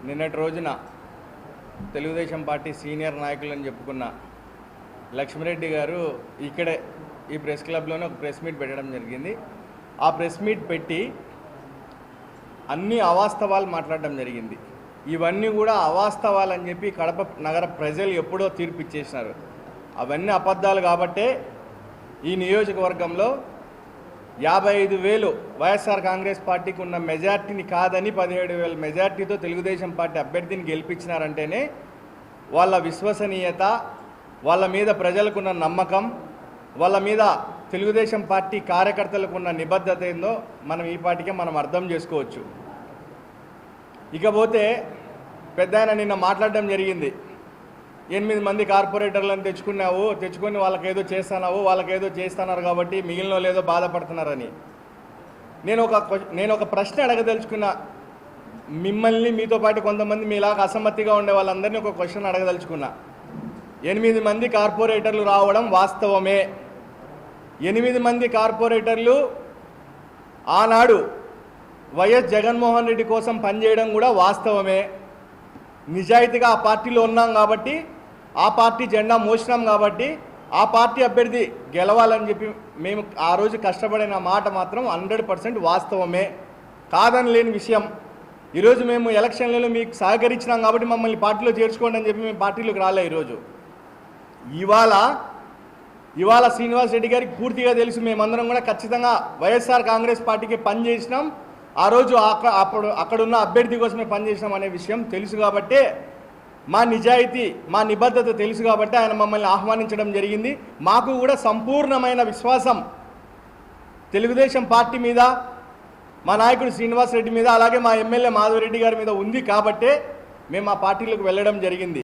నిన్నటి రోజున Telugu Desam party senior నాయకులని చెప్పుకున్న లక్ష్మిరెడ్డి గారు ఇక్కడే ఈ ప్రెస్ క్లబ్లోనే ఒక ప్రెస్ మీట్ పెట్టడం జరిగింది. ఆ ప్రెస్ మీట్ పెట్టి అన్ని అవాస్తవాలు మాట్లాడడం జరిగింది. ఇవన్నీ కూడా అవాస్తవాలని చెప్పి కడప నగర ప్రజలు ఎప్పుడో తీర్పు ఇచ్చేసినారు. అవన్నీ అబద్ధాలు కాబట్టే ఈ నియోజకవర్గంలో 55,000 వైఎస్ఆర్ కాంగ్రెస్ పార్టీకి ఉన్న మెజార్టీని కాదని 17,000 మెజార్టీతో తెలుగుదేశం పార్టీ అభ్యర్థిని గెలిపించినారంటేనే వాళ్ళ విశ్వసనీయత, వాళ్ళ మీద ప్రజలకున్న నమ్మకం, వాళ్ళ మీద తెలుగుదేశం పార్టీ కార్యకర్తలకు ఉన్న నిబద్ధత ఏందో మనం ఈ పార్టీకే మనం అర్థం చేసుకోవచ్చు. ఇకపోతే పెద్దాయన నిన్న మాట్లాడడం జరిగింది. 8 మంది కార్పొరేటర్లను తెచ్చుకొని వాళ్ళకేదో చేస్తున్నారు కాబట్టి మిగిలిన లేదో బాధపడుతున్నారని. నేను ఒక ప్రశ్న అడగదలుచుకున్న, మిమ్మల్ని మీతో పాటు కొంతమంది మీలాగా అసమ్మతిగా ఉండే వాళ్ళందరినీ ఒక క్వశ్చన్ అడగదలుచుకున్నా. 8 మంది కార్పొరేటర్లు రావడం వాస్తవమే. 8 మంది కార్పొరేటర్లు ఆనాడు వైఎస్ జగన్మోహన్ రెడ్డి కోసం పనిచేయడం కూడా వాస్తవమే. నిజాయితీగా ఆ పార్టీలో ఉన్నాం కాబట్టి, ఆ పార్టీ జెండా మోసినాం కాబట్టి, ఆ పార్టీ అభ్యర్థి గెలవాలని చెప్పి మేము ఆ రోజు కష్టపడిన మాట మాత్రం 100% వాస్తవమే, కాదని లేని విషయం. ఈరోజు మేము ఎలక్షన్లలో మీకు సహకరించినాం కాబట్టి మమ్మల్ని పార్టీలో చేర్చుకోండి అని చెప్పి మేము పార్టీలోకి రాలే. ఈరోజు ఇవాళ శ్రీనివాస్ రెడ్డి గారికి పూర్తిగా తెలుసు, మేమందరం కూడా ఖచ్చితంగా వైఎస్ఆర్ కాంగ్రెస్ పార్టీకి పనిచేసినాం, ఆ రోజు అక్కడున్న అభ్యర్థి కోసమే పనిచేసినాం అనే విషయం తెలుసు కాబట్టే, మా నిజాయితీ, మా నిబద్ధత తెలుసు కాబట్టి ఆయన మమ్మల్ని ఆహ్వానించడం జరిగింది. మాకు కూడా సంపూర్ణమైన విశ్వాసం తెలుగుదేశం పార్టీ మీద, మా నాయకుడు శ్రీనివాస్ రెడ్డి మీద, అలాగే మా ఎమ్మెల్యే మాధవరెడ్డి గారి మీద ఉంది కాబట్టే మేము ఆ పార్టీలోకి వెళ్ళడం జరిగింది.